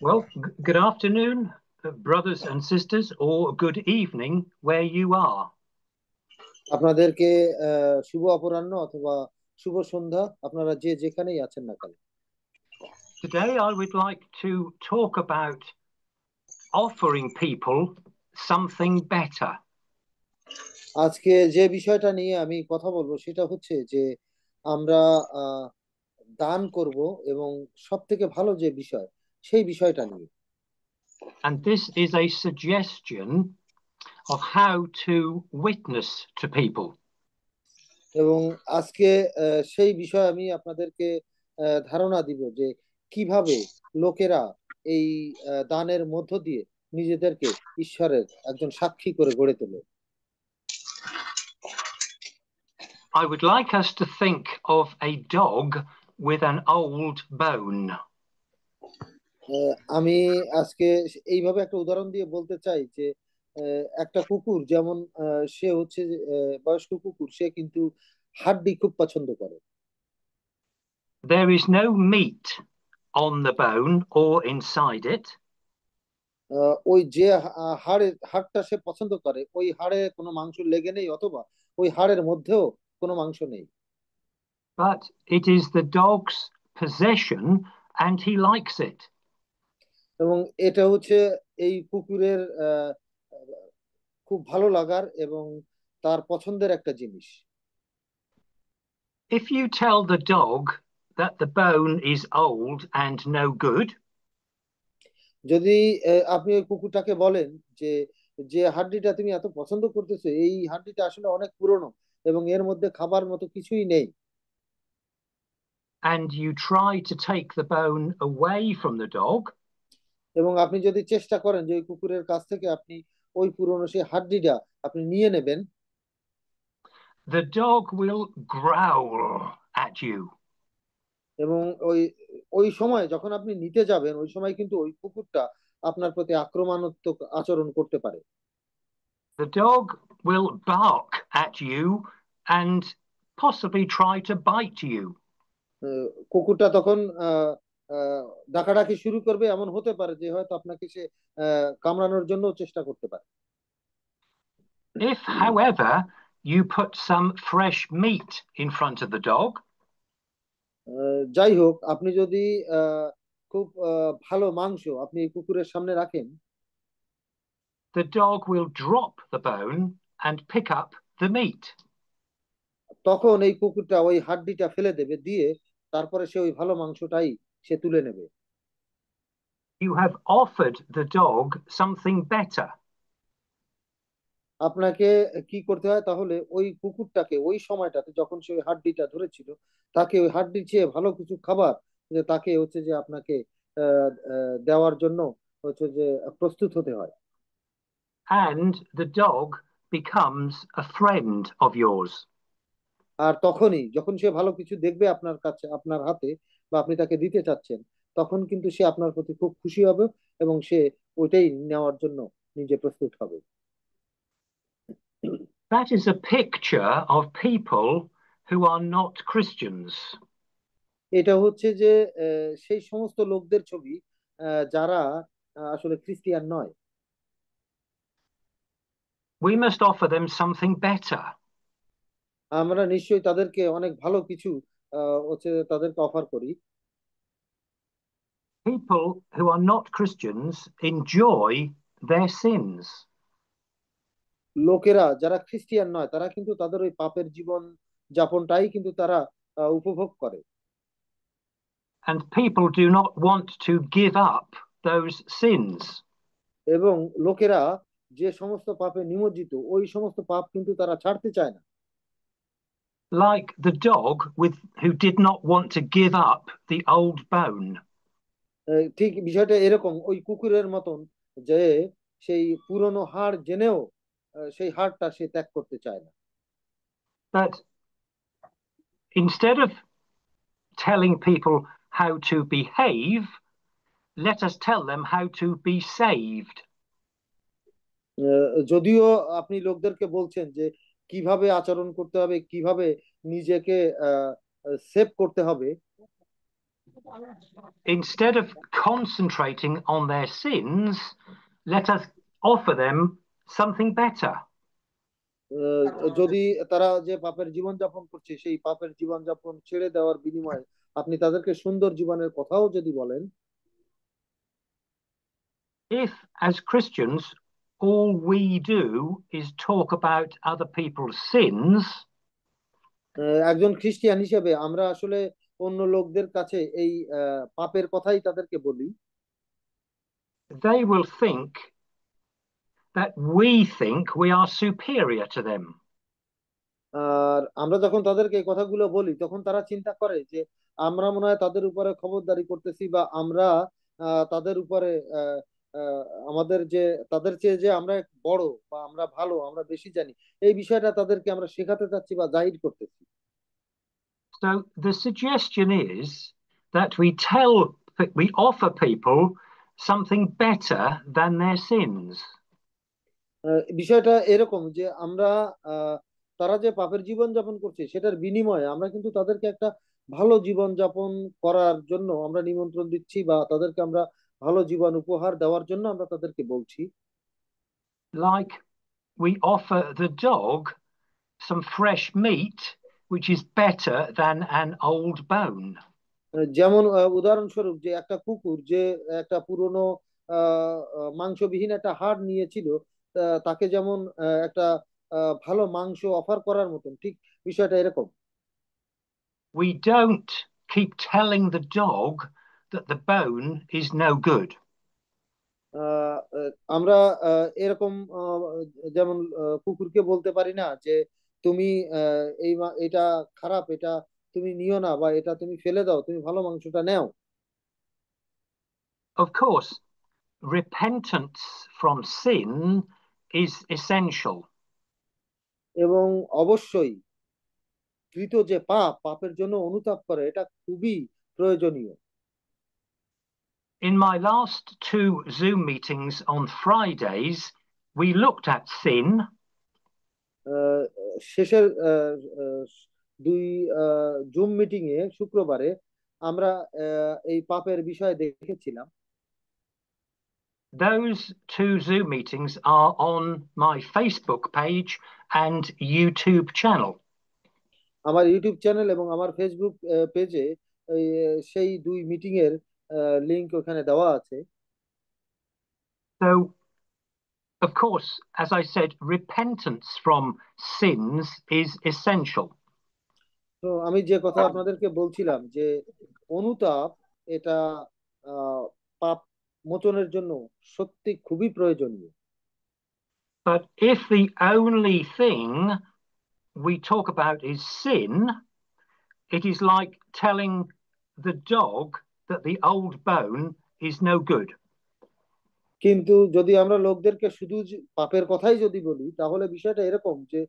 Well, good afternoon, brothers and sisters, or good evening where you are. আপনাদেরকে শুভ অপরাহ্ন অথবা শুভ সন্ধ্যা, আপনারা যে যেখানেই আছেন না কেন। Today, I would like to talk about offering people something better. আজকে যে বিষয়টা নিয়ে আমি কথা বলবো সেটা হচ্ছে যে আমরা আহ, দান করব, এবং সব থেকে ভালো যে বিষয় সেই বিষয়টা নিয়ে। And this is a suggestion of how to witness to people. এবং আজকে সেই বিষয় আমি আপনাদেরকে ধারণা দিব যে কিভাবে লোকেরা এই দানের মধ্য দিয়ে নিজেদেরকে ঈশ্বরের একজন সাক্ষী করে গড়ে তোলে। I would like us to think of a dog with an old bone. আমি আজকে এইভাবে একটা উদাহরণ দিয়ে বলতে চাই যে একটা কুকুর যেমন সে হচ্ছে যে, বয়স্ক কুকুর, সে কিন্তু হাড্ডি খুব পছন্দ করে। There is no meat on the bone or inside it, ওই যে হাড়টা সে পছন্দ করে, ওই হাড়ে কোনো মাংস লেগে নেই, অথবা ওই হাড়ের মধ্যেও কোনো মাংস নেই। but it is the dog's possession and he likes it. এবং এটা হচ্ছে এই কুকুরের খুব ভালো লাগার এবং তার পছন্দের একটা জিনিস। If you tell the dog that the bone is old and no good, যদি আপনি ওই কুকুরটাকে বলেন যে যে হাড্ডিটা তুমি এত পছন্দ করতেছো, এই হাড্ডিটা আসলে অনেক পুরনো এবং এর মধ্যে খাবার মতো কিছুই নেই, and you try to take the bone away from the dog, এবং আপনি যদি চেষ্টা করেন যে ওই কুকুরের কাছ থেকে আপনি ওই পুরনো সেই হাড্ডিটা আপনি নিয়ে নেবেন, the dog will growl at you. এবং ওই ওই সময় যখন আপনি নিতে যাবেন, ওই সময় কিন্তু ওই কুকুরটা আপনার প্রতি আক্রমণাত্মক আচরণ করতে পারে। The dog will bark at you and possibly try to bite you. কুকুরটা তখন আহ আহ ডাকাডাকি শুরু করবে, এমন হতে পারে যে হয়তো আপনাকে সে কামড়ানোর জন্য চেষ্টা করতে পারে। If, however, you put some fresh meat in front of the dog, যাই হোক, আপনি যদি খুব ভালো মাংস আপনি এই কুকুরের সামনে রাখেন, the dog will drop the bone and pick up the meat. তখন এই কুকুরটা ওই হাড্ডিটা ফেলে দেবে, দিয়ে তারপরে সে ওই ভালো মাংসটাই সে তুলে নেবে। You have offered the dog something better. আপনাকে কি করতে হয় তাহলে, ওই কুকুরটাকে ওই সময়টাতে যখন সে ওই হাড্ডিটা ধরেছিল, তাকে ওই হাড্ডির চেয়ে ভালো কিছু খাবার যে তাকে হচ্ছে যে আপনাকে দেওয়ার জন্য হচ্ছে যে প্রস্তুত হতে হয়। And the dog becomes a friend of yours. আর তখনই যখন সে ভালো কিছু দেখবে আপনার কাছে, আপনার হাতে, বা আপনি তাকে দিতে চাচ্ছেন, তখন কিন্তু সে আপনার প্রতি খুব খুশি হবে এবং সে ওইটাই নেওয়ার জন্য নিজে প্রস্তুত হবে। That is a picture of people who are not Christians. এটা হচ্ছে যে সেই সমস্ত লোকদের ছবি যারা আসলে খ্রিস্টিয়ান নয়। We must offer them something better. আমরা নিশ্চয়ই তাদেরকে অনেক ভালো কিছু হচ্ছে তাদেরকে অফার করি। People who are not Christians enjoy their sins. লোকেরা যারা খ্রিস্টিয়ান নয় তারা কিন্তু তাদের ওই পাপের জীবন যাপনটাই কিন্তু তারা উপভোগ করে। And people do not want to give up those sins. এবং লোকেরা যে সমস্ত পাপে নিমজ্জিত, ওই সমস্ত পাপ কিন্তু তারা ছাড়তে চায় না। Like the dog who did not want to give up the old bone. ঠিক বিষয়টা এরকম, ওই কুকুরের মতন, যে সেই পুরনো হাড় জেনেও সেই হাড়টা সে ত্যাগ করতে চায় না। But instead of telling people how to behave, let us tell them how to be saved. যদিও আপনি লোকদেরকে বলছেন যে কিভাবে আচরণ করতে হবে, কিভাবে নিজেকে সেভ করতে হবে, Instead of concentrating on their sins, let us offer them something better. যদি তারা যে পাপের জীবন যাপন করছে সেই পাপের জীবন যাপন ছেড়ে দেওয়ার বিনিময়ে আপনি তাদেরকে সুন্দর জীবনের কথাও যদি বলেন, If, as Christians, all we do is talk about other people's sins, একজন খ্রিস্টিয়ান হিসেবে আমরা আসলে অন্য লোকদের কাছে এই পাপের কথাই তাদেরকে বলি, they will think that we think we are superior to them. আর আমরা যখন তাদেরকে এই কথাগুলো বলি তখন তারা চিন্তা করে যে আমরা মনে হয় তাদের উপরে খবরদারি করতেছি, বা আমরা তাদের উপরে আহ, আহ, আমাদের যে তাদের চেয়ে যে আমরা বড় বা আমরা ভালো, আমরা বেশি জানি, এই বিষয়টা তাদেরকে আমরা শেখাতে চাচ্ছি বা জাহির করতেছি। So the suggestion is that we offer people something better than their sins. বিষয়টা এরকম যে আমরা তারা যে পাপের জীবন যাপন করছে সেটার বিনিময়ে আমরা কিন্তু তাদেরকে একটা ভালো জীবন যাপন করার জন্য আমরা নিমন্ত্রণ দিচ্ছি, বা তাদেরকে আমরা ভালো জীবন উপহার দেওয়ার জন্য আমরা তাদেরকে বলছি। Like we offer the dog some fresh meat, which is better than an old bone. যেমন উদাহরণস্বরূপ যে একটা কুকুর যে একটা পুরনো মাংসবিহীন একটা হাড় নিয়েছিল, তাকে যেমন একটা ভালো মাংস অফার করার মতন, ঠিক বিষয়টা এরকম। We don't keep telling the dog that the bone is no good. আমরা এরকম যেমন কুকুরকে বলতে পারি না যে তুমি এটা খারাপ, এটা তুমি নিও না, বা এটা তুমি ফেলে দাও, তুমি ভালো মাংসটা নেও। Of course, repentance from sin is essential. এবং অবশ্যই কৃত যে পাপের জন্য অনুতাপ করে এটা খুবই প্রয়োজনীয়। In my last two Zoom meetings on Fridays, we looked at sin. আহ, শেষের দুই জুম মিটিং এ শুক্রবারে আমরা এই পাপের বিষয় দেখেছিলাম। Those two Zoom meetings are on my Facebook page and YouTube channel. আমার ইউটিউব চ্যানেল এবং আমার ফেসবুক পেজে সেই দুই মিটিং এর লিংক ওখানে দেওয়া আছে। So, of course, as I said, repentance from sins is essential. তো আমি যে কথা আপনাদেরকে বলছিলাম যে অনুতাপ এটা পাপ মোচনের জন্য সত্যি খুবই প্রয়োজনীয়। But if the only thing we talk about is sin, it is like telling the dog that the old bone is no good. কিন্তু যদি আমরা লোকদেরকে শুধু পাপের কথাই যদি বলি তাহলে বিষয়টা এরকম যে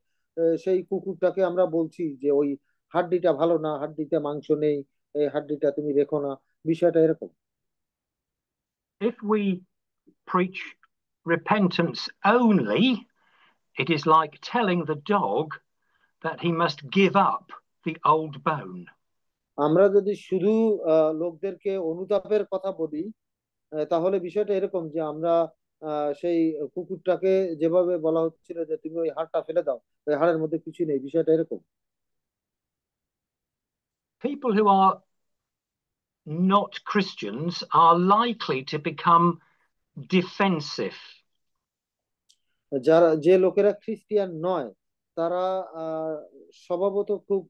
সেই কুকুরটাকে আমরা বলছি যে ওই হাড্ডিটা ভালো না, হাড্ডিতে মাংস নেই, এই হাড্ডিটা তুমি রেখো না, বিষয়টা এরকম। If we preach repentance only, it is like telling the dog that he must give up the old bone. আমরা যদি শুধু লোকদেরকে অনুতাপের কথা বলি তাহলে বিষয়টা এরকম যে আমরা সেই কুকুরটাকে যেভাবে বলা হচ্ছিল যে তুমি ওই হাড়টা ফেলে দাও, ওই হাড়ের মধ্যে কিছু নেই, বিষয়টা এরকম। People who are not Christians are likely to become defensive. যারা যে লোকেরা খ্রিস্টিয়ান নয় তারা স্বভাবত খুব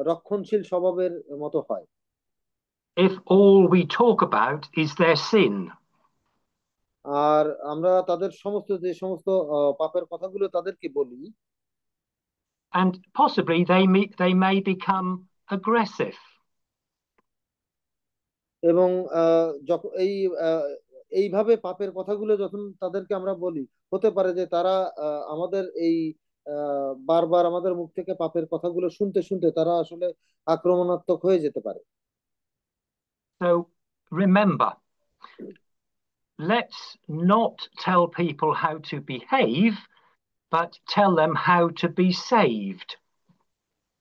রক্ষণশীল স্বভাবের মতো হয়। If all we talk about is their sin. আর আমরা তাদের সমস্ত যে সমস্ত পাপের কথাগুলো তাদেরকে বলি, And possibly they may become aggressive. এবং যখন এইভাবে পাপের কথাগুলো যখন তাদেরকে আমরা বলি, হতে পারে যে তারা আমাদের এই বারবার আমাদের মুখ থেকে পাপের কথাগুলো শুনতে শুনতে তারা আসলে আক্রমণাত্মক হয়ে যেতে পারে। So remember, let's not tell people how to behave, but tell them how to be saved.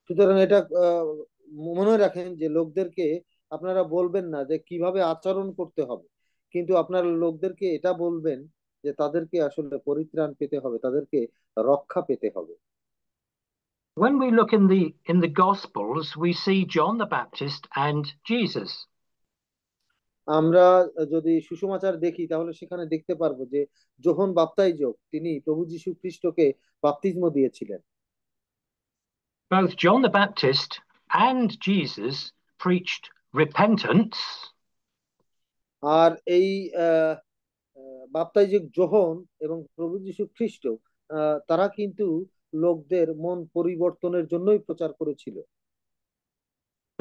সুতরাং এটা মনে রাখেন যে লোকদেরকে আপনারা বলবেন না যে কিভাবে আচরণ করতে হবে, কিন্তু আপনারা লোকদেরকে এটা বলবেন যে তাদেরকে আসলে পরিত্রাণ পেতে হবে, তাদেরকে রক্ষা পেতে হবে। When we look in the Gospels, we see John the Baptist and Jesus. আমরা যদি সুসমাচার দেখি তাহলে সেখানে দেখতে পারবো যে যোহন বাপ্তাইজক তিনি প্রভু যীশু খ্রিস্টকে বাপ্তিস্ম দিয়েছিলেন। Both John the Baptist and Jesus preached repentance. আর এই আহ বাপ্তাইজক যোহন এবং প্রভু যীশু খ্রিস্ট তারা কিন্তু লোকদের মন পরিবর্তনের জন্যই প্রচার করেছিল।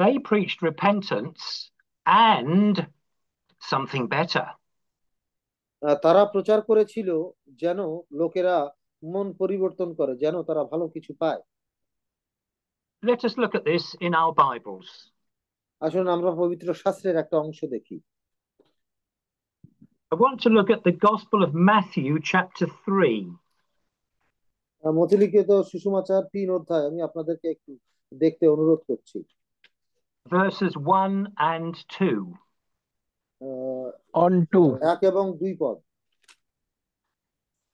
They preached repentance and something better. তারা প্রচার করেছিল যেন লোকেরা মন পরিবর্তন করে, যেন তারা ভালো কিছু পায়। Let us look at this in our Bibles. আসুন আমরা পবিত্র শাস্ত্রের একটা অংশ দেখি। I want to look at the Gospel of Matthew, chapter 3. মথিলিখিত সুসমাচার 3 অধ্যায় আমি আপনাদেরকে একটু দেখতে অনুরোধ করছি। Verses 1 and 2. On 2. 1 এবং 2 পদ।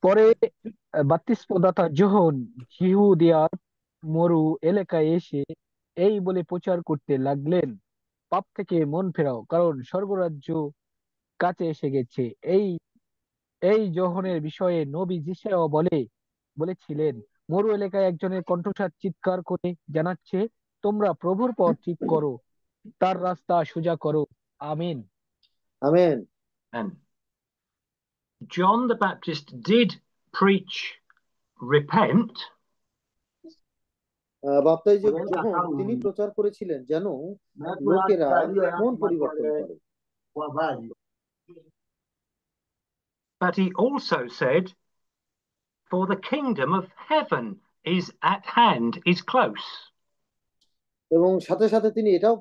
পরে বাপ্তিস্মদাতা যোহন জিহুদিয়ার মরু এলাকায় এসে এই বলে প্রচার করতে লাগলেন, পাপ থেকে মন ফেরাও, কারণ স্বর্গরাজ্য কাছে এসে গেছে। এই এই যোহনের বিষয়ে নবী যিশায়া বলেছিলেন, মরু এলাকায় একজনের কণ্ঠস্বর চিৎকার করে জানাচ্ছে, তোমরা প্রভুর পথ ঠিক করো, তার রাস্তা সোজা করো। আমিন। Amen. And John the Baptist did preach repent. বাপ্তাইজক যোহন তিনি প্রচার করেছিলেন যেন লোকেরা মন পরিবর্তন করে। But he also said, for the kingdom of heaven is at hand, is close. এবং সাথে সাথে তিনি এটাও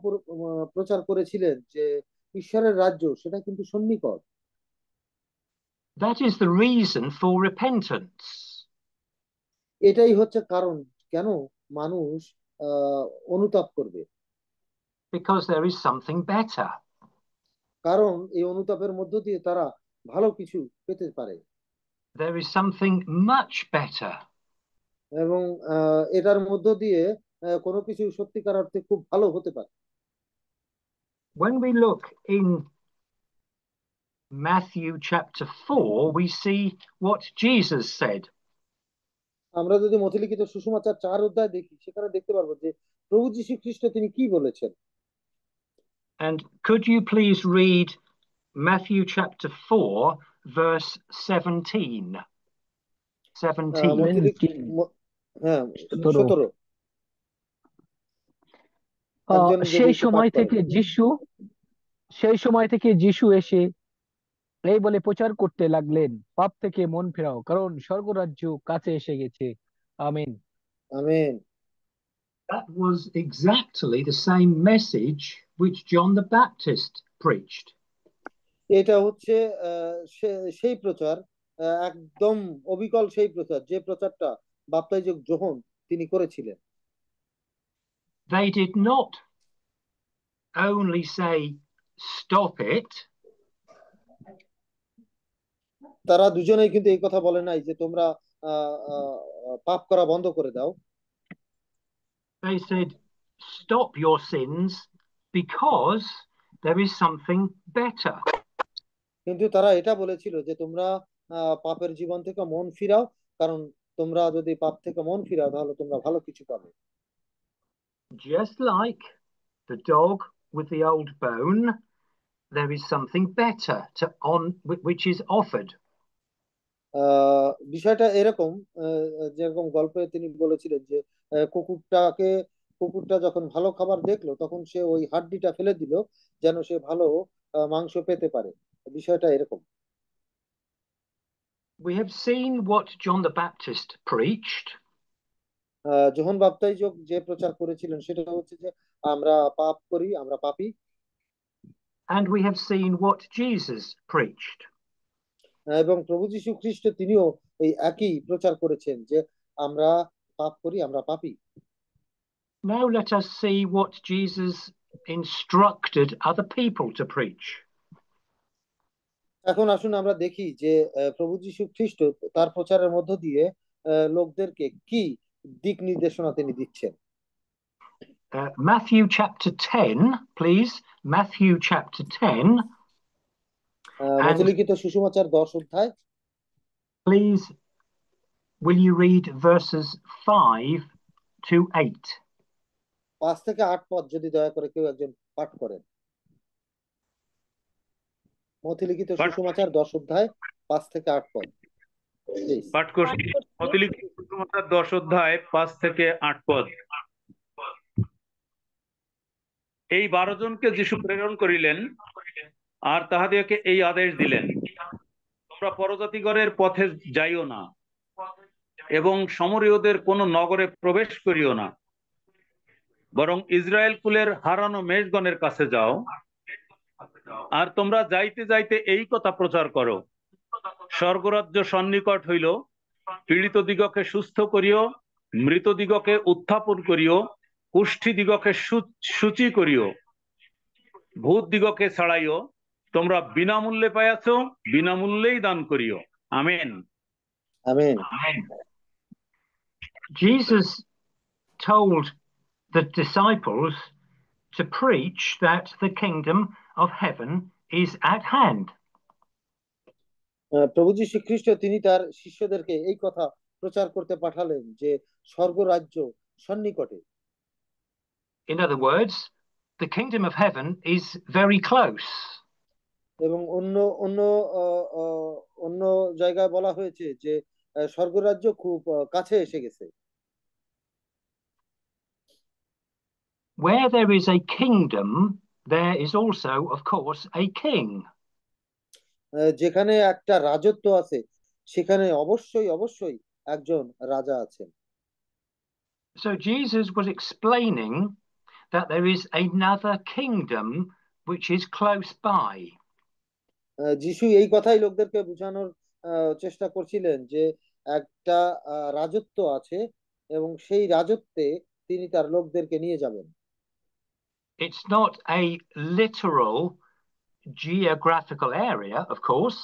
প্রচার করেছিলেন যে ঈশ্বরের রাজ্য সেটা কিন্তু সন্নিকট। That is the reason for repentance. এটাই হচ্ছে কারণ কেন মানুষ অনুতাপ করবে। Because there is something better. কারণ এই অনুতাপের মধ্য দিয়ে তারা ভালো কিছু পেতে পারে। There is something much better. এবং এটার মধ্য দিয়ে কোনো কিছু সত্যিকার অর্থে খুব ভালো হতে পারে। When we look in Matthew chapter 4, we see what Jesus said. আমরা যদি মথিলিখিত সুসমাচার 4 অধ্যায় দেখি সেখানে দেখতে পারবো যে প্রভু যীশু খ্রিস্ট তিনি কি বলেছেন। And could you please read Matthew chapter 4, verse 17? 17. হ্যাঁ 17। সেই সময় থেকে যিশু এসে এই বলে প্রচার করতে লাগলেন, পাপ থেকে মন ফেরাও, কারণ স্বর্গরাজ্য কাছে এসে গেছে। আমিন। Amen. That was exactly the same message which John the Baptist preached. এটা হচ্ছে সেই প্রচার, একদম অবিকল সেই প্রচার যে প্রচারটা বাপ্তাইজক যোহন তিনি করেছিলেন। They did not only say stop it. তারা দুজনেই কিন্তু এই কথা বলে নাই যে তোমরা পাপ করা বন্ধ করে দাও। They said stop your sins because there is something better. কিন্তু তারা এটা বলেছিল যে তোমরা পাপের জীবন থেকে মন ফিরাও, কারণ তোমরা যদি পাপ থেকে মন ফিরাও তাহলে তোমরা ভালো কিছু পাবে। Just like the dog with the old bone, there is something better which is offered. বিষয়টা এরকম, যেরকম গল্পে তিনি বলেছিলেন যে কুকুরটা যখন ভালো খাবার দেখলো তখন সে ওই হাড্ডিটা ফেলে দিল যেন সে ভালো মাংস পেতে পারে। বিষয়টা এরকম। We have seen what John the Baptist preached. যোহন বাপ্তাইজক যে প্রচার করেছিলেন সেটা হচ্ছে যে আমরা পাপ করি, আমরা পাপী। And we have seen what Jesus preached. এবং প্রভু যীশু খ্রিস্ট তিনিও এই একই প্রচার করেছেন যে আমরা পাপ করি, আমরা পাপী। Now let us see what Jesus instructed other people to preach. এখন আসুন আমরা দেখি যে প্রভু যীশু খ্রিস্ট তার প্রচারের মধ্য দিয়ে লোকদেরকে কি দিক নির্দেশনা তিনি দিচ্ছেন। Matthew chapter 10, please. Matthew chapter 10. And মথলিখিত সুসমাচার 10 অধ্যায়, please, will you read verses 5 to 8? 5 থেকে 8 পদ যদি দয়া করে কেউ একজন পাঠ করেন। মথলিখিত সুসমাচার 10 অধ্যায় 5 থেকে 8 পদ। পাঠ করছি। মথলিখিত সুসমাচার 10 অধ্যায় 5 থেকে 8 পদ। এই 12 জনকে যিশু প্রেরণ করিলেন, আর তাহাদিগকে এই আদেশ দিলেন, তোমরা পরজাতিগণের পথে যাইও না, এবং সমরীয়দের কোন নগরে প্রবেশ করিও না, বরং ইসরায়েল কুলের হারানো মেষগণের কাছে যাও, আর তোমরা যাইতে যাইতে এই কথা প্রচার করো, স্বর্গরাজ্য সন্নিকট হইল, পীড়িত দিগকে সুস্থ করিও, মৃত দিগকে উত্থাপন করিও, কুষ্ঠী দিগকে সূচি করিও, ভূত দিগকে ছাড়াইও, তোমরা বিনামূল্যে পাইয়াছ, বিনামূল্যেই দান করিও। Amen. Amen. Jesus told the disciples to preach that the kingdom of heaven is at hand. প্রভু যীশু খ্রিস্ট তিনি তার শিষ্যদেরকে এই কথা প্রচার করতে পাঠালেন যে স্বর্গরাজ্য সন্নিকটে। In other words, the kingdom of heaven is very close. এবং অন্য অন্য অন্য জায়গায় বলা হয়েছে যে স্বর্গরাজ্য খুব কাছে এসে গেছে। Where there is a kingdom, there is also, of course, a king. যেখানে একটা রাজত্ব আছে সেখানে অবশ্যই অবশ্যই একজন রাজা আছেন। So Jesus was explaining that there is another kingdom which is close by. যিশু এই কথাই লোকদেরকে বোঝানোর চেষ্টা করছিলেন যে একটা রাজত্ব আছে এবং সেই রাজত্বে তিনি তার লোকদেরকে নিয়ে যাবেন। It's not a literal geographical area, of course.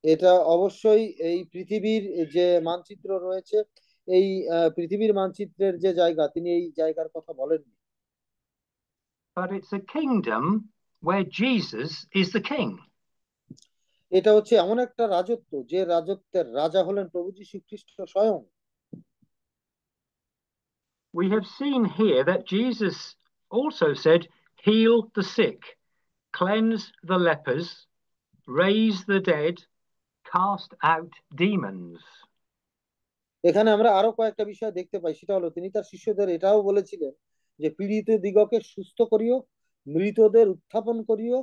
এটা অবশ্যই এই পৃথিবীর যে মানচিত্র রয়েছে, এই পৃথিবীর মানচিত্রের যে জায়গা, তিনি এই জায়গার কথা বলেননি। But it's a kingdom where Jesus is the king. এটা হচ্ছে এমন একটা রাজত্ব যে রাজত্বের রাজা হলেন প্রভু যীশু খ্রিস্ট স্বয়ং। We have seen here that Jesus also said, heal the sick, cleanse the lepers, raise the dead, cast out demons. এখানে আমরা আরো কয়েকটা বিষয় দেখতে পাই, সেটা হলো তিনি তার শিষ্যদের এটাও বলেছিলেন যে পীড়িত দিগকে সুস্থ করিও, মৃতদের উত্থাপন করিও,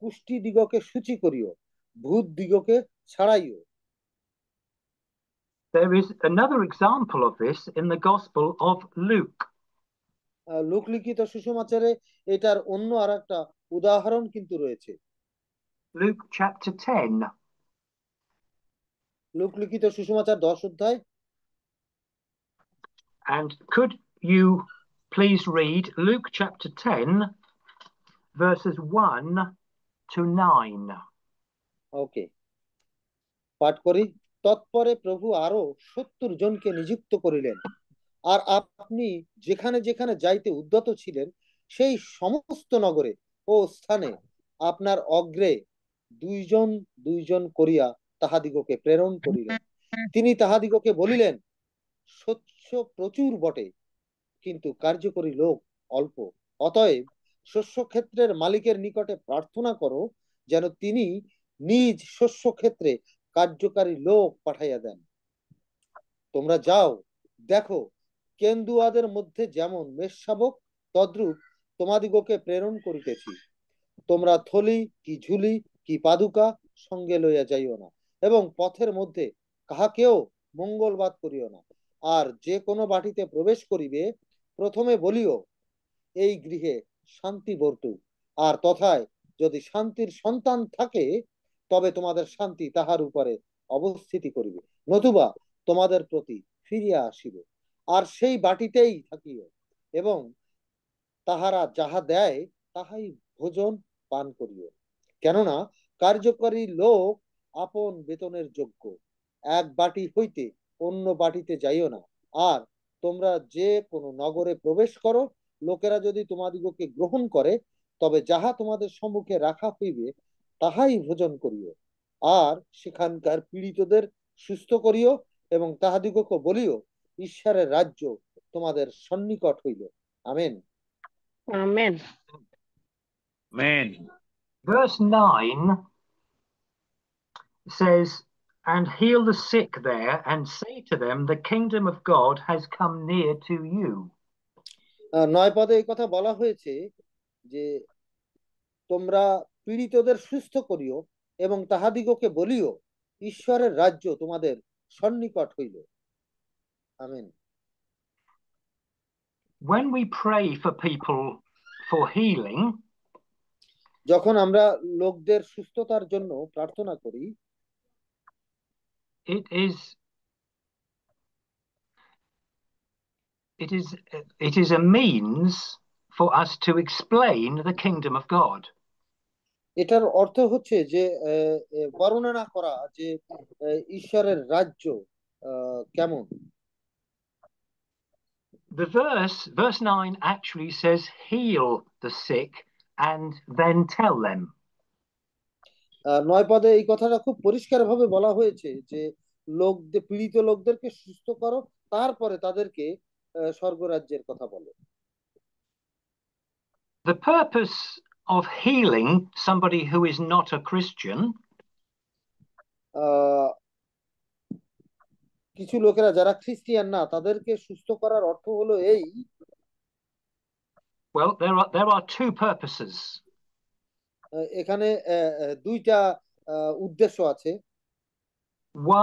কুষ্ঠী দিগকে সূচি করিও, ভূত দিগকে ছাড়াইও। There is another example of this in the Gospel of Luke. লোক লিখিত সুসমাচারে এটার অন্য আর একটা উদাহরণ কিন্তু রয়েছে। Luke chapter 10. লোক লিখিত সুসমাচার 10 অধ্যায়। And could you please read Luke chapter 10, verses 1 to 9? ওকে, পাঠ করি। তৎপরে প্রভু আরো 70 জনকে নিযুক্ত করিলেন, আর আপনি যেখানে যেখানে যাইতে উদ্যত ছিলেন সেই সমস্ত নগরে ও স্থানে আপনার অগ্রে দুইজন দুইজন করিয়া তাহাদিগকে প্রেরণ করিলেন। তিনি তাহাদিগকে বলিলেন, শস্য প্রচুর বটে, কিন্তু কার্যকরী লোক অল্প। অতএব শস্য ক্ষেত্রের মালিকের নিকটে প্রার্থনা করো যেন তিনি নিজ শস্য ক্ষেত্রে কার্যকারী লোক পাঠাইয়া দেন। তোমরা যাও, দেখো কেন্দুয়াদের মধ্যে যেমন মেষশাবক, তদ্রূপ তোমাদিগকে প্রেরণ করিতেছি। তোমরা থলি কি ঝুলি কি পাদুকা সঙ্গে লইয়া যাইও না, এবং পথের মধ্যে কাহাকেও মঙ্গলবাদ করিও না। আর যে কোনো বাটিতে প্রবেশ করিবে, প্রথমে বলিও, এই গৃহে শান্তি বর্তুক, আর তথায় যদি শান্তির সন্তান থাকে তবে তোমাদের শান্তি তাহার উপরে অবস্থিতি করিবে, নতুবা তোমাদের প্রতি ফিরিয়া আসিবে। আর সেই বাটিতেই থাকিও, এবং তাহারা যাহা দেয় তাহাই ভোজন পান করিও, কেননা কার্যকারী লোক আপন বেতনের যোগ্য। এক বাটি হইতে অন্য বাটিতে যাইও না। আর তোমরা যে কোনো নগরে প্রবেশ করো, লোকেরা যদি তোমাদিগকে গ্রহণ করে, তবে যাহা তোমাদের সম্মুখে রাখা হইবে তাহাই ভোজন করিও। আর সেখানকার পীড়িতদের সুস্থ করিও, এবং তাহাদিগকে বলিও, ঈশ্বরের রাজ্য তোমাদের সন্নিকট হইল। Amen. Amen. Amen. Verse 9 says, "And heal the sick there, and say to them, the kingdom of God has come near to you." 9 পদে এই কথা বলা হয়েছে যে তোমরা পীড়িতদের সুস্থ করিও এবং তাহাদিগকে বলিও, ঈশ্বরের রাজ্য তোমাদের সন্নিকট হইল। Amen. When we pray for people for healing, যখন আমরা লোকদের সুস্থতার জন্য প্রার্থনা করি, it is a means for us to explain the kingdom of God. এটার অর্থ হচ্ছে যে বর্ণনা করা যে ঈশ্বরের রাজ্য কেমন। The verse 9 actually says, heal the sick and then tell them. 9 পদে এই কথাটা খুব পরিষ্কারভাবে বলা হয়েছে যে পীড়িত লোকদেরকে সুস্থ করো, তারপরে তাদেরকে স্বর্গরাজ্যের কথা বলো। The purpose of healing somebody who is not a Christian, কিছু লোকেরা যারা খ্রিস্টিয়ান না, তাদেরকে সুস্থ করার অর্থ হলো এই, well, there are two purposes. এখানে দুইটা উদ্দেশ্য আছে।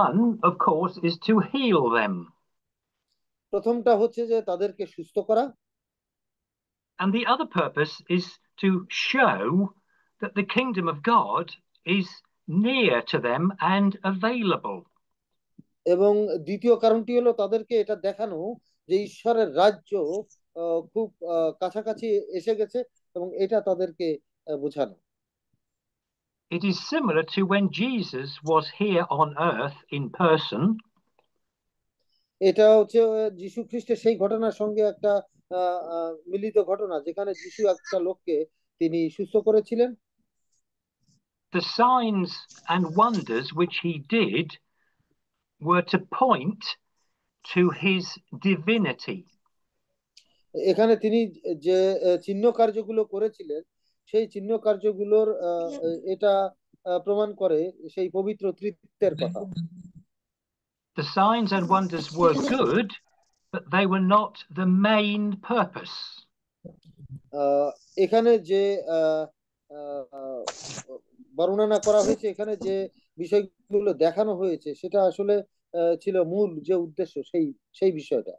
One, of course, is to heal them. প্রথমটা হচ্ছে যে তাদেরকে সুস্থ করা, and the other purpose is to show that the kingdom of God is near to them and available. এবং দ্বিতীয় কারণটি হলো তাদেরকে এটা দেখানো যে ঈশ্বরের রাজ্য খুব কাছাকাছি এসে গেছে এবং এটা তাদেরকে বোঝানো। It is similar to when Jesus was here on earth in person. এটা হচ্ছে যীশু খ্রিস্টের সেই ঘটনার সঙ্গে একটা মিলিত ঘটনা, যেখানে যীশু একটা লোককে তিনি সুস্থ করেছিলেন। The signs and wonders which he did were to point to his divinity. এখানে তিনি যে চিহ্ন কার্যগুলো করেছিলেন, সেই চিহ্ন কার্যগুলোর এটা প্রমাণ করে সেই পবিত্র ত্রিত্বের কথা। The signs and wonders were good, but they were not the main purpose. এখানে যে বর্ণনা করা হয়েছে, এখানে যে বিষয়গুলো দেখানো হয়েছে, সেটা আসলে ছিল মূল যে উদ্দেশ্য, সেই বিষয়টা।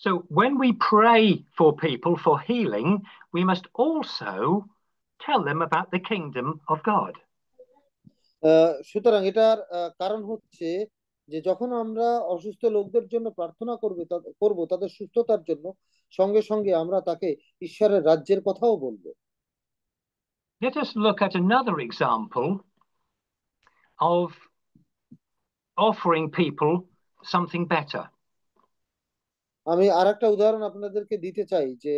So when we pray for people for healing, we must also tell them about the kingdom of God. সুতরাং এটার কারণ হচ্ছে যে যখন আমরা অসুস্থ লোকদের জন্য প্রার্থনা করব তাদের সুস্থতার জন্য, সঙ্গে সঙ্গে আমরা তাকে ঈশ্বরের রাজ্যের কথাও বলবো। Let us look at another example of offering people something better. আমি আরেকটা উদাহরণ আপনাদেরকে দিতে চাই যে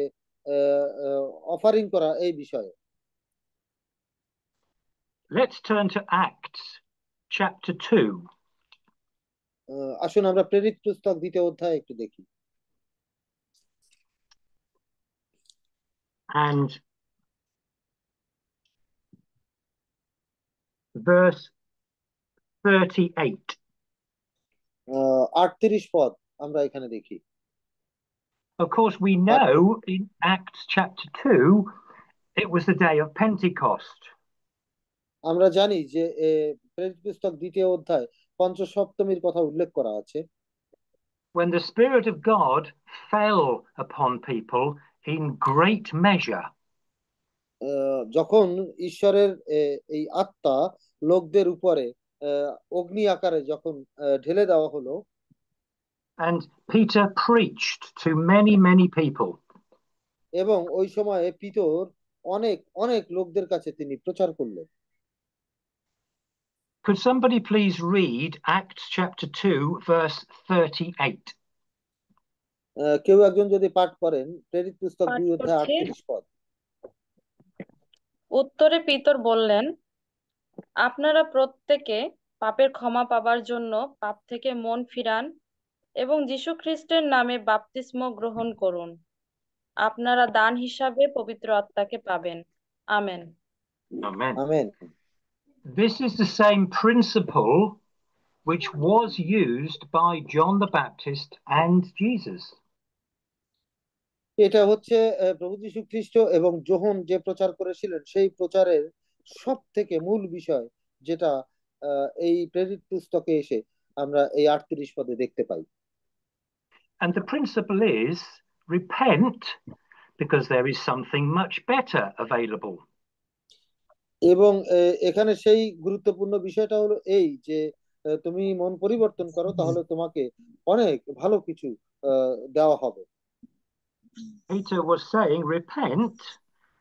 অফারিং করা এই বিষয়ে। Let's turn to Acts chapter 2. আসুন আমরা প্রেরিত পুস্তক 2 অধ্যায় একটু দেখি। And verse 38. 38 পদ আমরা এখানে দেখি। Of course, we know in Acts chapter 2, it was the day of Pentecost. আমরা জানি যে প্রেরিত পুস্তক 2 অধ্যায় পঞ্চসপ্তমীর কথা উল্লেখ করা আছে। When the Spirit of God fell upon people in great measure. যখন ঈশ্বরের এই আত্মা লোকদের উপরে অগ্নি আকারে যখন ঢেলে দেওয়া হলো, and Peter preached to many people. এবং ওই সময়ে পিতর অনেক অনেক লোকদের কাছে তিনি প্রচার করলেন। Could somebody please read Acts chapter 2, verse 38? কেউ একজন যদি পাঠ করেন প্রেরিত পুস্তক পাঠ 2 অধ্যায় করছি। 38 পদ। উত্তরে পিতর বললেন, আপনারা প্রত্যেকে পাপের ক্ষমা পাবার জন্য পাপ থেকে মন ফিরান এবং যীশু খ্রিস্টের নামে বাপ্তিস্ম গ্রহণ করুন। আপনারা দান হিসাবে পবিত্র আত্মাকে পাবেন। Amen. Amen. Amen. This is the same principle which was used by John the Baptist and Jesus. এটা হচ্ছে প্রভু যীশু খ্রিস্ট এবং যোহন যে প্রচার করেছিলেন সেই প্রচারের সব থেকে মূল বিষয়, যেটা এই প্রেরিত পুস্তকে এসে আমরা এই 38 পদে দেখতে পাই। And the principle is repent because there is something much better available. এবং এখানে সেই গুরুত্বপূর্ণ বিষয়টা হলো এই যে তুমি মন পরিবর্তন করো, তাহলে তোমাকে অনেক ভালো কিছু দেওয়া হবে। Peter was saying, repent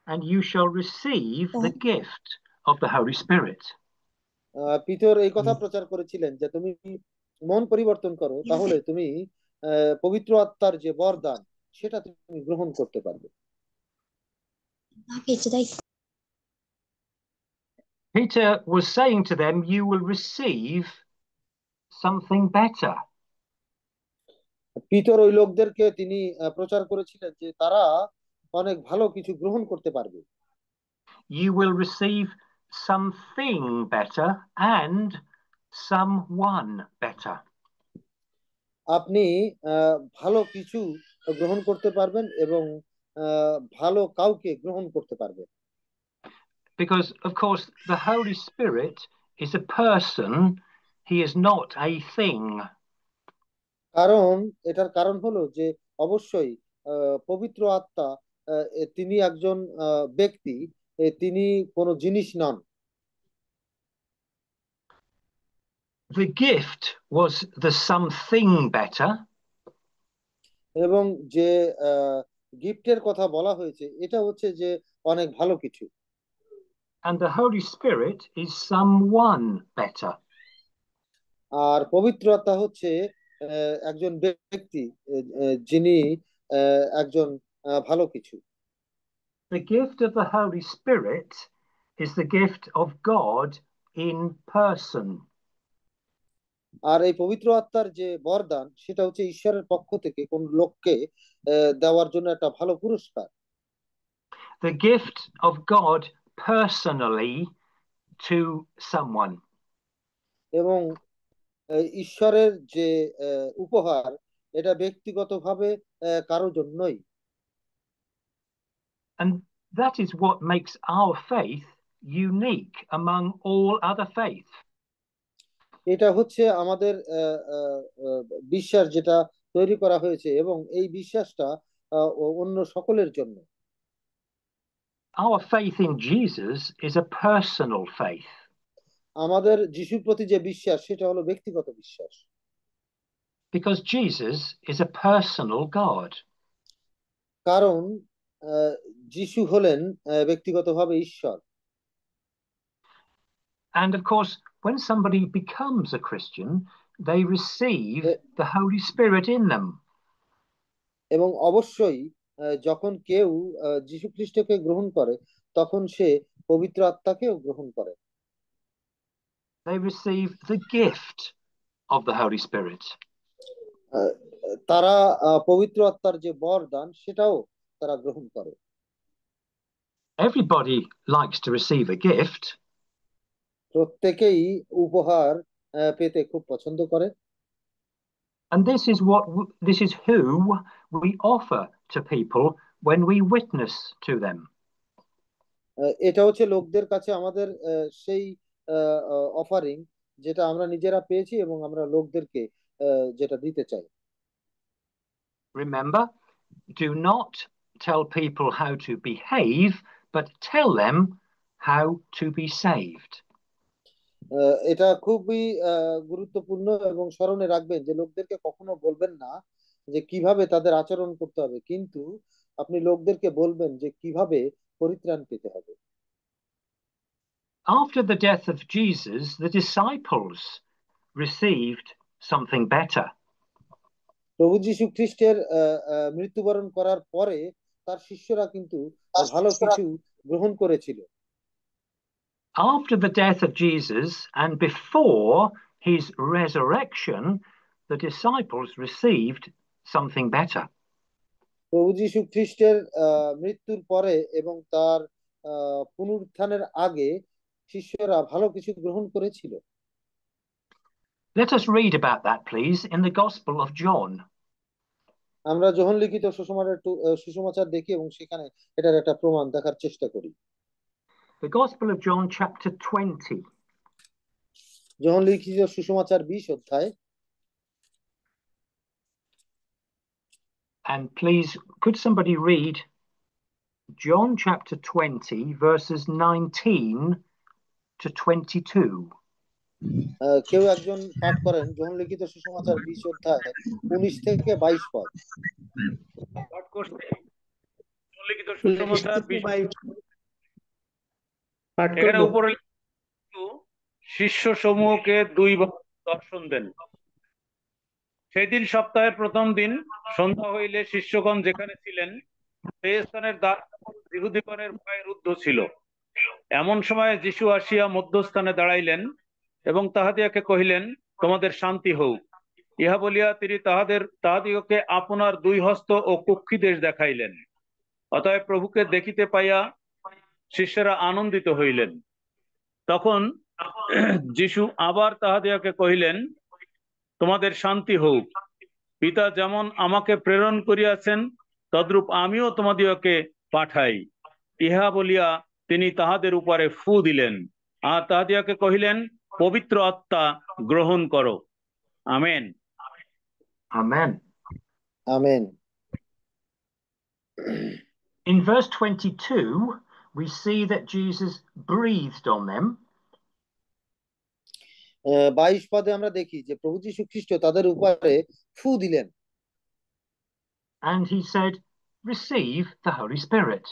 and you shall receive the gift of the Holy Spirit. Peter এই কথা প্রচার করেছিলেন যে তুমি মন পরিবর্তন করো, তাহলে তুমি পবিত্র আত্মার যে বরদান সেটা তুমি গ্রহণ করতে পারবে। Peter was saying to them, you will receive something better. Peter ওই লোকদেরকে তিনি প্রচার করেছিলেন যে তারা অনেক ভালো কিছু গ্রহণ করতে পারবে। You will receive something better and someone better. আপনি ভালো কিছু গ্রহণ করতে পারবেন এবং ভালো কাউকে গ্রহণ করতে পারবেন। Because, of course, the Holy Spirit is a person, he is not a thing. কারণ এটার কারণ হলো যে অবশ্যই পবিত্র আত্মা তিনি একজন ব্যক্তি, তিনি কোনো জিনিস নন। The gift was the something better. এবং যে গিফটের কথা বলা হয়েছে এটা হচ্ছে যে অনেক ভালো কিছু। And the Holy Spirit is someone better. আর পবিত্র আত্মা হচ্ছে একজন ব্যক্তি, যিনি একজন ভালো কিছু। The gift of the Holy Spirit is the gift of God in person. আর এই পবিত্র আত্মার যে বরদান সেটা হচ্ছে ঈশ্বরের পক্ষ থেকে কোন লোককে দেওয়ার জন্য একটা ভালো পুরস্কার। The gift of God personally to someone. এবং ঈশ্বরের যে উপহার এটা ব্যক্তিগতভাবে কারো জন্যই। And that is what makes our faith unique among all other faiths. এটা হচ্ছে আমাদের বিশ্বাস যেটা তৈরি করা হয়েছে এবং এই বিশ্বাসটা অন্য সকলের জন্য। Our faith in Jesus is a personal faith. আমাদের যিশুর প্রতি যে বিশ্বাস সেটা হলো ব্যক্তিগত বিশ্বাস। Because Jesus is a personal God. কারণ যিশু হলেন ব্যক্তিগতভাবে ঈশ্বর। And of course, when somebody becomes a Christian, they receive the Holy Spirit in them. এবং অবশ্যই যখন কেউ যীশু খ্রিস্টকে গ্রহণ করে তখন সে পবিত্র আত্মাকেও গ্রহণ করে। They receive the gift of the Holy Spirit. তারা পবিত্র আত্মার যে বরদান সেটাও তারা গ্রহণ করে। Everybody likes to receive a gift. প্রত্যেকেই উপহার পেতে খুব পছন্দ করে। And this is who we offer to people when we witness to them. এটা হচ্ছে লোকদের কাছে আমাদের সেই অফারিং যেটা আমরা নিজেরা পেয়েছি এবং আমরা লোকদেরকে যেটা দিতে চাই। Remember, do not tell people how to behave, but tell them how to be saved. এটা খুবই গুরুত্বপূর্ণ এবং স্মরণে রাখবেন যে লোকদেরকে কখনো বলবেন না যে কিভাবে তাদের আচরণ করতে হবে, কিন্তু আপনি লোকদেরকে বলবেন যে কিভাবে পরিত্রাণ পেতে হবে। After the death of Jesus, the disciples received something better. প্রভু যীশু খ্রিস্টের মৃত্যুবরণ করার পরে তার শিষ্যরা কিন্তু ভালো কিছু গ্রহণ করেছিল। After the death of Jesus and before his resurrection, the disciples received something better. প্রভু যীশু খ্রিস্টের মৃত্যুর পরে এবং তার পুনরুত্থানের আগে শিষ্যরা ভালো কিছু গ্রহণ করেছিল। Let us read about that, please, in the Gospel of John. আমরা যোহন লিখিত সুসমাচার দেখি এবং সেখানে এটার একটা প্রমাণ দেখার চেষ্টা করি। The Gospel of John, chapter 20. যোহন লিখিত সুসমাচার 20 অধ্যায়। And please, could somebody read John chapter 20, verses 19 to 22? কেউ একজন পাঠ করেন যোহন লিখিত সুসমাচার 20 অধ্যায় 19 থেকে 22 পদ। পাঠ করছি লিখিত সুসমাচার 20। এখানে উপরে শিষ্য সমূহকে দুইবার দর্শন দেন। সেদিন সপ্তাহের প্রথম দিন সন্ধ্যা হইলে শিষ্যগণ যেখানে ছিলেন সেই স্থানের দ্বার ইহুদীগণের ভয়ে রুদ্ধ ছিল। এমন সময় যীশু আসিয়া মধ্যস্থানে দাঁড়াইলেন এবং তাহাদিয়াকে কহিলেন, তোমাদের শান্তি হোক। ইহা বলিয়া তিনি তাহাদিগকে আপনার দুই হস্ত ও কুক্ষি দেশ দেখাইলেন। অতএব প্রভুকে দেখিতে পাইয়া শিষ্যরা আনন্দিত হইলেন। তখন যীশু আবার তাহাদিগকে কহিলেন, তোমাদের শান্তি হোক। পিতা যেমন আমাকে প্রেরণ করিয়াছেন তদ্রূপ আমিও তোমাদিগকে পাঠাই। ইহা বলিয়া তিনি তাহাদের উপরে ফু দিলেন আর তাহাদিগকে কহিলেন, পবিত্র আত্মা গ্রহণ করো। Amen. Amen. Amen. In verse 22, we see that Jesus breathed on them. 22 পদে আমরা দেখি যে প্রভু যীশু খ্রিস্ট তাদের উপরে ফু দিলেন। And he said, receive the Holy Spirit.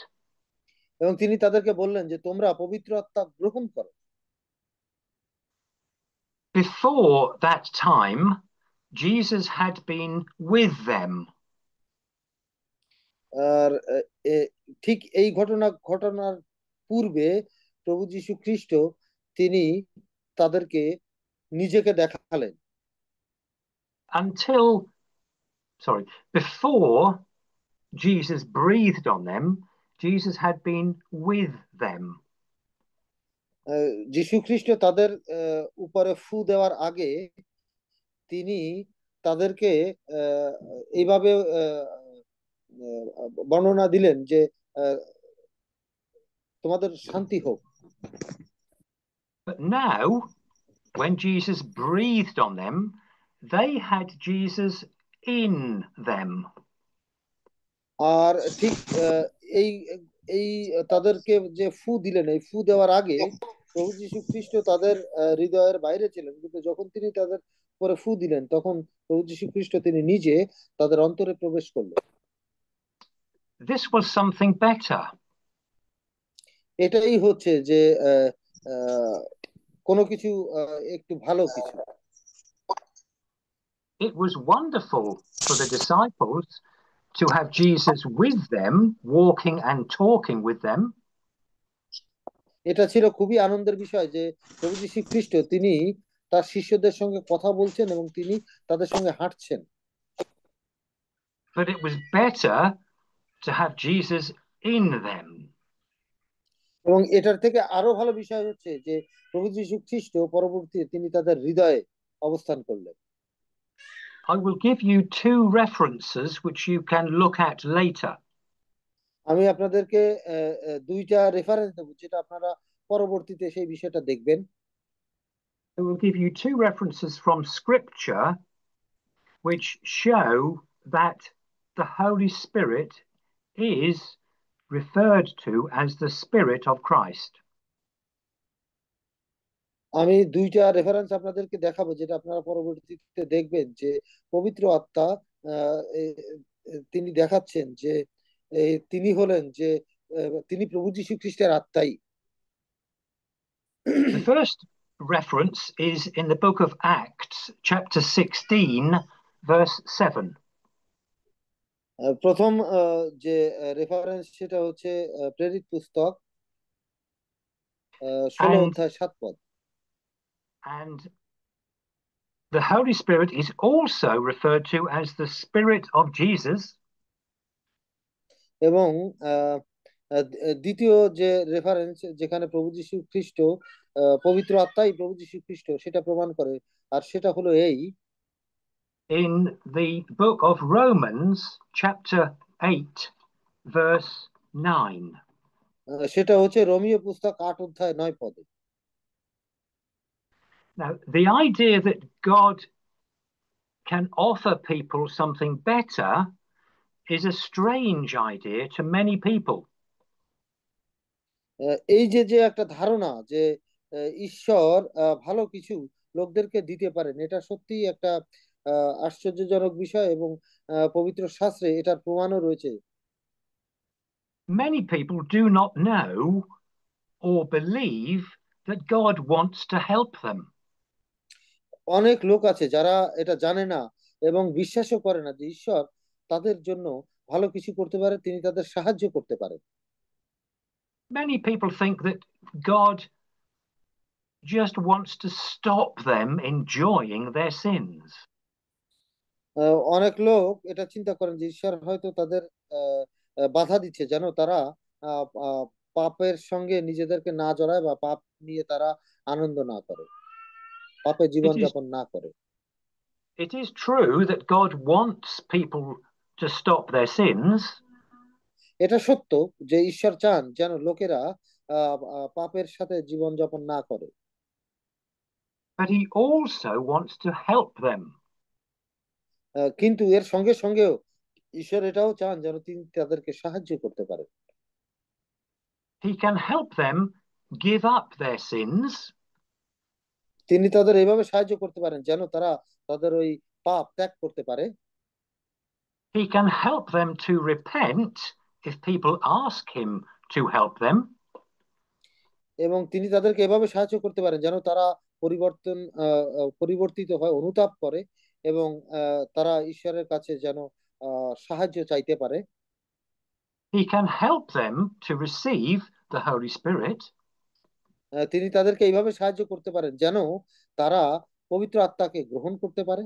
এবং তিনি তাদেরকে বললেন যে তোমরা পবিত্র আত্মা গ্রহণ করো। Before that time, Jesus had been with them. আর ঠিক এই ঘটনার পূর্বে প্রভু যীশু খ্রিস্ট তিনি তাদেরকে নিজেকে দেখালেন। Before Jesus breathed on them, Jesus had been with them. যীশু খ্রিস্ট তাদের উপরে ফু দেওয়ার আগে তিনি তাদেরকে এইভাবে বর্ণনা দিলেন যে তোমাদের শান্তি হোক। But now, when Jesus breathed on them, they had Jesus in them. আর ঠিক এই তাদেরকে যে ফু দিলেন, এই ফু দেওয়ার আগে প্রভু যীশু খ্রিস্ট তাদের হৃদয়ের বাইরে ছিলেন, কিন্তু যখন তিনি তাদের পরে ফু দিলেন তখন প্রভু যীশু খ্রিস্ট তিনি নিজে তাদের অন্তরে প্রবেশ করলেন। This was something better. এটাই হচ্ছে যে কোনো কিছু একটু ভালো কিছু। It was wonderful for the disciples to have Jesus with them, walking and talking with them. এটা ছিল খুবই আনন্দের বিষয় যে প্রভু যীশু খ্রিস্ট তিনি তার শিষ্যদের সঙ্গে কথা বলছেন এবং তিনি তাদের সঙ্গে হাঁটছেন। But it was better to have Jesus in them. এবং এটার থেকে আরো ভালো বিষয় হচ্ছে যে প্রভু যীশু খ্রিস্ট পরবর্তীতে তিনি তাদের হৃদয়ে অবস্থান করলেন। I will give you two references which you can look at later. আমি আপনাদেরকে দুইটা রেফারেন্স দেব যেটা আপনারা পরবর্তীতে সেই বিষয়টা দেখবেন। I will give you two references from Scripture which show that the Holy Spirit is referred to as the Spirit of Christ. আমি দুইটা রেফারেন্স আপনাদেরকে দেখাবো যেটা আপনারা পরবর্তীতে দেখবেন যে পবিত্র আত্মা তিনি দেখাচ্ছেন যে তিনি হলেন যে তিনি প্রভু যীশু খ্রিস্টের আত্মাই। The first reference is in the book of Acts, chapter 16, verse 7. প্রথম যে রেফারেন্স সেটা হচ্ছে প্রেরিত পুস্তক 16 And, অধ্যায় 7 পদ। and the Holy Spirit is also referred to as the Spirit of Jesus. এবং দ্বিতীয় যে রেফারেন্স যেখানে প্রভু যীশু খ্রিস্ট পবিত্র আত্মাই প্রভু যীশু খ্রিস্ট সেটা প্রমাণ করে, আর সেটা হলো এই in the book of Romans, chapter 8, verse 9. সেটা হচ্ছে রোমীয় পুস্তক 8 অধ্যায় 9 পদে। Now, the idea that God can offer people something better is a strange idea to many people. এই যে যে একটা ধারণা যে ঈশ্বর ভালো কিছু লোকদেরকে দিতে পারেন, এটা সত্যিই একটা আশ্চর্যজনক বিষয়, এবং পবিত্র শাস্ত্রে এটার প্রমাণও রয়েছে। Many people do not know or believe that God wants to help them. অনেক লোক আছে যারা এটা জানে না এবং বিশ্বাসও করে না যে ঈশ্বর তাদের জন্য ভালো কিছু করতে পারে, তিনি তাদের সাহায্য করতে পারেন। Many people think that God just wants to stop them enjoying their sins. অনেক লোক এটা চিন্তা করেন যে ঈশ্বর হয়তো তাদের বাধা দিচ্ছে যেন তারা পাপের সঙ্গে নিজেদেরকে না জড়ায় বা পাপ নিয়ে তারা আনন্দ না করে, পাপে জীবনযাপন না করে। It is true that God wants people to stop their sins. এটা সত্য যে ঈশ্বর চান যেন লোকেরা পাপের সাথে জীবনযাপন না করে, but he also wants to help them. কিন্তু এর সঙ্গে সঙ্গেও ঈশ্বর এটাও চান যেন তিনি তাদেরকে সাহায্য করতে পারেন। He can help them give up their sins. তিনি তাদের এইভাবে সাহায্য করতে পারেন যেন তারা তাদের ওই পাপ ত্যাগ করতে পারে। He can help them to repent if people ask him to help them. এবং তিনি তাদেরকে এভাবে সাহায্য করতে পারেন যেন তারা পরিবর্তিত হয়, অনুতাপ করে, এবং তারা ঈশ্বরের কাছে যেন সাহায্য চাইতে পারে। He can help them to receive the Holy Spirit. তিনি তাদেরকে এইভাবে সাহায্য করতে পারেন যেন তারা পবিত্র আত্মাকে গ্রহণ করতে পারে।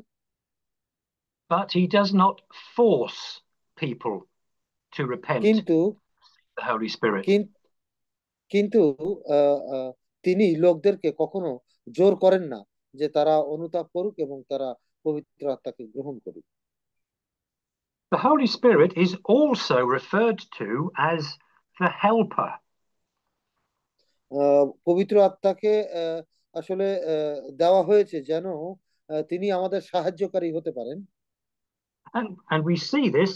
But he does not force people to repent কিন্তু the Holy Spirit. কিন্তু তিনি লোকদেরকে কখনো জোর করেন না যে তারা অনুতাপ করুক এবং তারা পবিত্র আত্মাকে গ্রহণ করুক। The Holy Spirit is also referred to as the helper. পবিত্র আত্মাকে আসলে দেওয়া হয়েছে যেন তিনি আমাদের সাহায্যকারী হতে পারেন। And we see this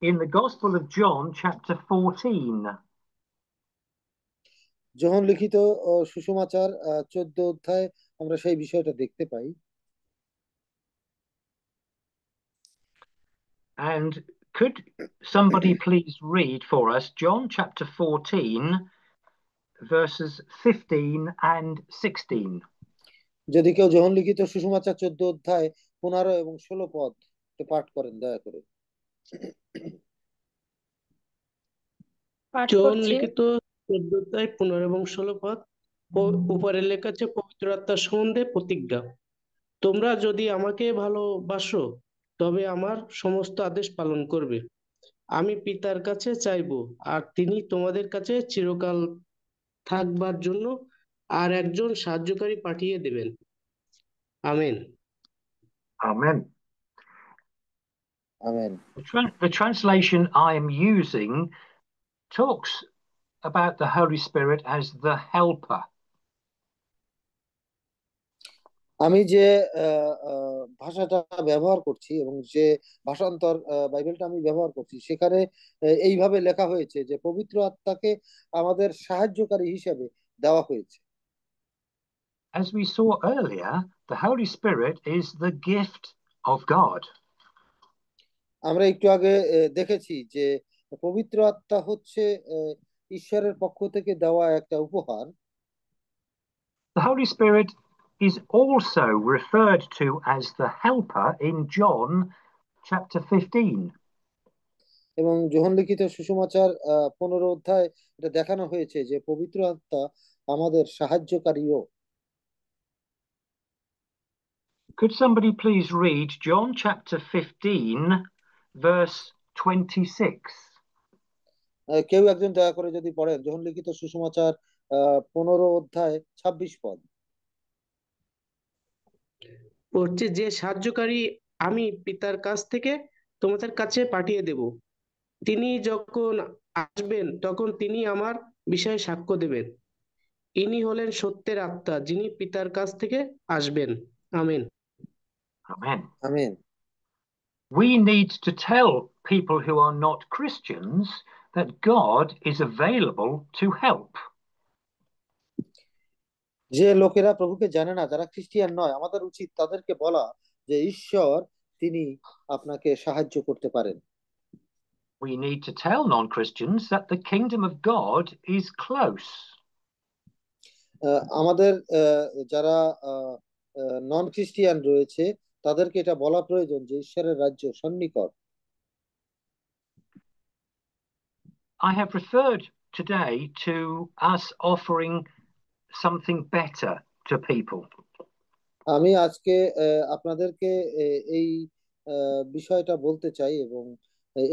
in the Gospel of John, chapter 14. যোহন লিখিত সুসমাচার 14 অধ্যায় আমরা সেই বিষয়টা দেখতে পাই। And could somebody please read for us John chapter 14, verses 15 and 16? যদি কেউ যোহন লিখিত সুসমাচার 14 অধ্যায় 15 এবং 16 পদ পাঠ করেন দয়া করে। যোহন লিখিত 14 অধ্যায় 15 এবং 16 পদ। উপরে লেখা আছে পবিত্র আত্মার সম্বন্ধে প্রতিজ্ঞা। তোমরা যদি আমাকে ভালোবাসো তবে আমার সমস্ত আদেশ পালন করবে। আমি পিতার কাছে চাইবো আর তিনি তোমাদের কাছে চিরকাল থাকবার জন্য আর একজন সাহায্যকারী পাঠিয়ে দেবেন। Amen. Amen. Amen. The translation I am using talks about the Holy Spirit as the helper. আমি যে ভাষাটা ব্যবহার করছি এবং যে ভাষান্তর বাইবেলটা আমি ব্যবহার করছি সেখানে এইভাবে লেখা হয়েছে যে পবিত্র আত্মাকে আমাদের সাহায্যকারী হিসেবে দেওয়া হয়েছে। As we saw earlier, the Holy Spirit is the gift of God. আমরা একটু আগে দেখেছি যে পবিত্র আত্মা হচ্ছে ঈশ্বরের পক্ষ থেকে দেওয়া একটা উপহার। The Holy Spirit is also referred to as the helper in John chapter 15. এবং যোহন লিখিত সুসমাচার 15 অধ্যায় এটা দেখানো হয়েছে যে পবিত্র আত্মা আমাদের সাহায্যকারীও। Could somebody please read John chapter 15, verse 26? কেউ একজন দয়া করে যদি পড়েন যোহন লিখিত সুসমাচার 15 অধ্যায় 26 পদ। পড়ছে, যে সাহায্যকারী আমি পিতার কাছ থেকে তোমাদের কাছে পাঠিয়ে দেব, তিনি যখন আসবেন তখন তিনি আমার বিষয়ে সাক্ষ্য দেবেন। ইনি হলেন সত্যের আত্মা, যিনি পিতার কাছ থেকে আসবেন। Amen. Amen. Amen. We need to tell people who are not Christians that God is available to help. যে লোকেরা প্রভুকে জানে না, যারা খ্রিস্টিয়ান নয়, আমাদের উচিত তাদেরকে বলা যে ঈশ্বর তিনি আপনাকে সাহায্য করতে পারেন। We need to tell non-Christians that the kingdom of God is close. আমাদের যারা নন খ্রিস্টিয়ান রয়েছে তাদেরকে এটা বলা প্রয়োজন যে ঈশ্বরের রাজ্য সন্নিকট। I have referred today to us offering something better to people. আমি আজকে আপনাদেরকে এই বিষয়টা বলতে চাই এবং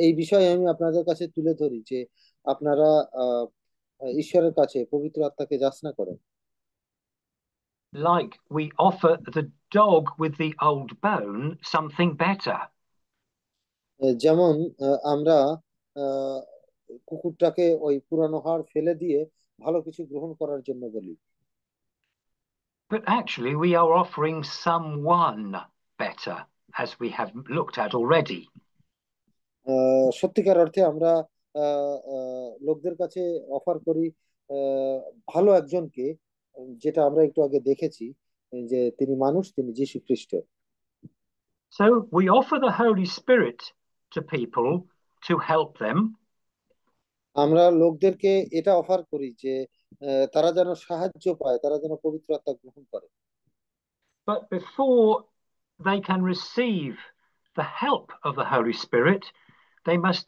এই বিষয়ে আমি আপনাদের কাছে তুলে ধরি যে আপনারা ঈশ্বরের কাছে পবিত্র আত্মাকে যাচনা করেন। Like we offer the dog with the old bone something better. যেমন আমরা কুকুরটাকে ওই পুরানো হাড় ফেলে দিয়ে ভালো কিছু গ্রহণ করার জন্য বলি। But actually we are offering someone better, as we have looked at already. সত্যিকার অর্থে আমরা লোকদের কাছে অফার করি ভালো একজনকে, যেটা আমরা একটু আগে দেখেছি যে তিনি মানুষ, তিনি যীশু খ্রিস্ট। So we offer the Holy Spirit to people to help them. আমরা লোকদেরকে এটা অফার করি যে তারা যেন সাহায্য পায়, তারা যেন পবিত্র আত্মা গ্রহণ করে। But before they can receive the help of the Holy Spirit, they must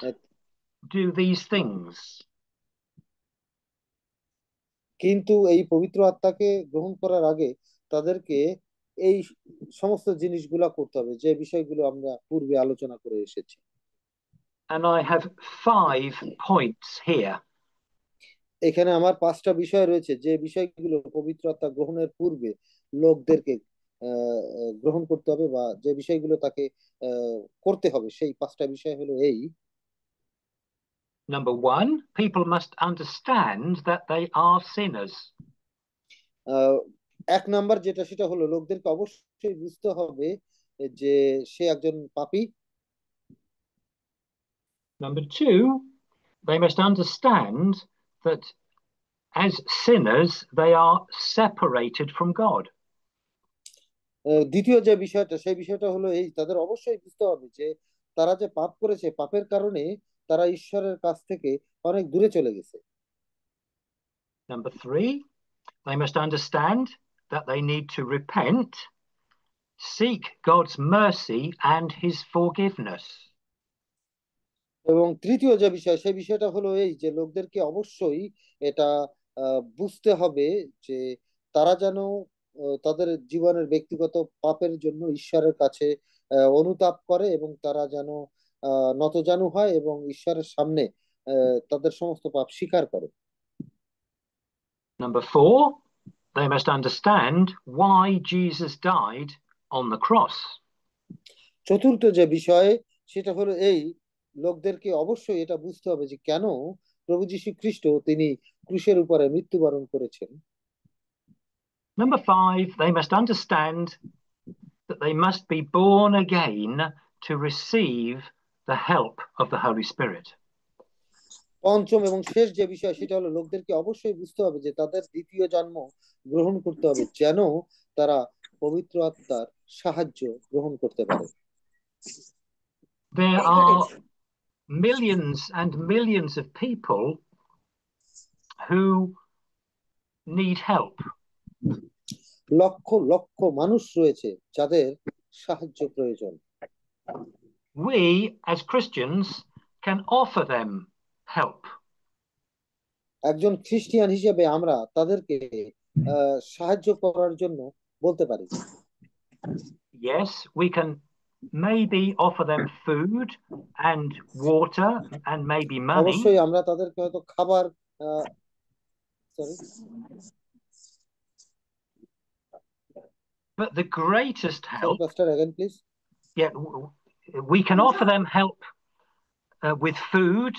do these things. কিন্তু এই পবিত্র আত্মাকে গ্রহণ করার আগে তাদেরকে এই সমস্ত জিনিসগুলা করতে হবে, যে বিষয়গুলো আমরা পূর্বে আলোচনা করে এসেছি। And I have 5 points here. এখানে আমার 5টা বিষয় রয়েছে, যে বিষয়গুলো পবিত্র আত্মা গ্রহণের পূর্বে লোকদেরকে গ্রহণ করতে হবে, বা যে বিষয়গুলো তাকে করতে হবে। সেই 5টা বিষয় হলো এই। Number 1, people must understand that they are sinners. 1 number যেটা, সেটা হলো লোকদেরকে অবশ্যই বুঝতে হবে যে সে একজন পাপী। Number 2, they must understand that as sinners they are separated from God. দ্বিতীয় যে বিষয়টা, সেই বিষয়টা হলো এই, তাদের অবশ্যই বুঝতে হবে যে তারা যে পাপ করেছে, পাপের কারণে তারা ঈশ্বরের কাছ থেকে অনেক দূরে চলে গেছে। Number 3, they must understand that they need to repent, seek God's mercy and his forgiveness. এবং তৃতীয় যে বিষয়, সেই বিষয়টা হলো এই যে লোকদেরকে অবশ্যই এটা বুঝতে হবে যে তারা যেন তাদের জীবনের ব্যক্তিগত পাপের জন্য ঈশ্বরের কাছে অনুতাপ করে, এবং তারা যেন নতজানু হয় এবং ঈশ্বরের সামনে তাদের সমস্ত পাপ স্বীকার করে। Number 4, they must understand why Jesus died on the cross. চতুর্থ যে বিষয়, সেটা হলো এই, লোকদেরকে অবশ্যই এটা বুঝতে হবে যে কেন প্রভু যীশু খ্রিস্ট তিনি ক্রুশের উপরে মৃত্যুবরণ করেছেন। Number 5, they must understand that they must be born again to receive the help of the Holy Spirit. পঞ্চম এবং শেষ যে বিষয়, সেটা হলো লোকদেরকে অবশ্যই বুঝতে হবে যে তাদের দ্বিতীয় জন্ম গ্রহণ করতে হবে, যেন তারা পবিত্র আত্মার সাহায্য গ্রহণ করতে পারে। There are millions and millions of people who need help. Lakh lakh মানুষ রয়েছে যাদের সাহায্য প্রয়োজন। We, as Christians, can offer them help. একজন খ্রিস্টিয়ান হিসেবে আমরা তাদেরকে সাহায্য করার জন্য বলতে পারি। Yes, we can maybe offer them food and water and maybe money. অবশ্যই আমরা তাদেরকে হয়তো খাবার But the greatest help, Pastor, again, please. Yeah, we can offer them help with food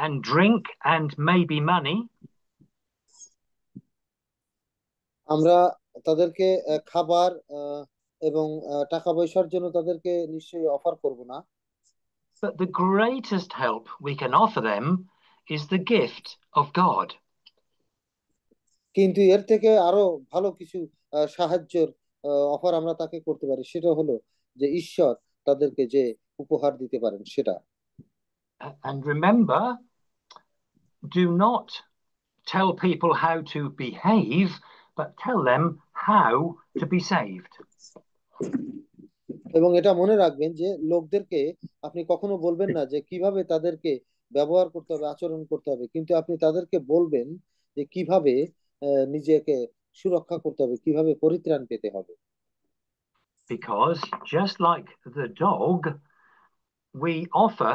and drink and maybe money. আমরা তাদেরকে খাবার এবং টাকা পয়সার জন্য তাদেরকে নিশ্চয়ই অফার করব না। But the greatest help we can offer them is the gift of God. কিন্তু এর থেকে আরো ভালো কিছু সাহায্যের অফার আমরা তাকে করতে পারি, সেটা হলো যে ঈশ্বর তাদেরকে যে উপহার দিতে পারেন সেটা। And remember, do not tell people how to behave, but tell them how to be saved. এবং এটা মনে রাখবেন যে লোকদেরকে আপনি কখনো বলবেন না যে কিভাবে তাদেরকে ব্যবহার করতে হবে, আচরণ করতে হবে, কিন্তু আপনি তাদেরকে বলবেন যে কিভাবে নিজেকে সুরক্ষা করতে হবে, কিভাবে পরিত্রাণ পেতে হবে। Because just like the dog, we offer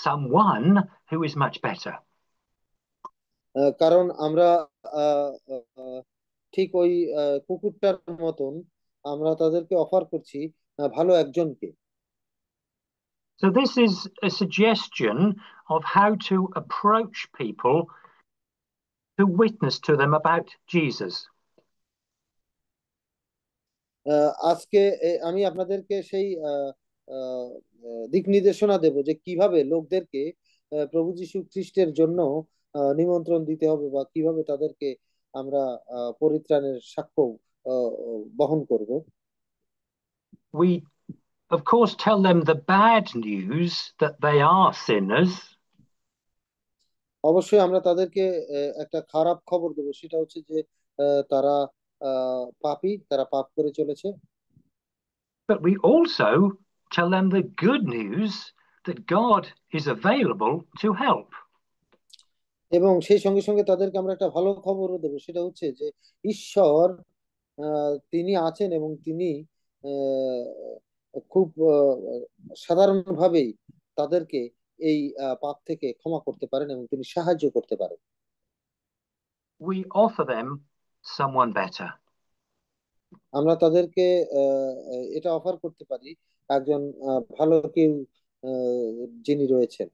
someone who is much better. কারণ আমরা ঠিক ওই কুকুরটার মতন আমরা তাদেরকে অফার করছি ভালো একজনকে। So this is a suggestion of how to approach people to witness to them about Jesus. আজকে আমি আপনাদেরকে সেই দিক নির্দেশনা দেব যে কিভাবে লোকদেরকে প্রভু যীশু খ্রিস্টের জন্য নিমন্ত্রণ দিতে হবে বা কিভাবে তাদেরকে আমরা পরিত্রাণের সাক্ষ্য বহন করব। We of course tell them the bad news that they are sinners. অবশ্যই আমরা তাদেরকে একটা খারাপ খবর দেব, সেটা হচ্ছে যে তারা পাপী, তারা পাপ করে চলেছে। But we also tell them the good news that God is available to help. এবং সেই সঙ্গে সঙ্গে তাদেরকে আমরা একটা ভালো খবরও দেবো, সেটা হচ্ছে যে ঈশ্বর তিনি আছেন এবং তিনি খুব সাধারণভাবেই তাদেরকে এই পাপ থেকে ক্ষমা করতে পারেন এবং তিনি সাহায্য করতে পারেন। We offer them someone better. আমরা তাদেরকে এটা অফার করতে পারি একজন ভালো কেউ যিনি রয়েছেন।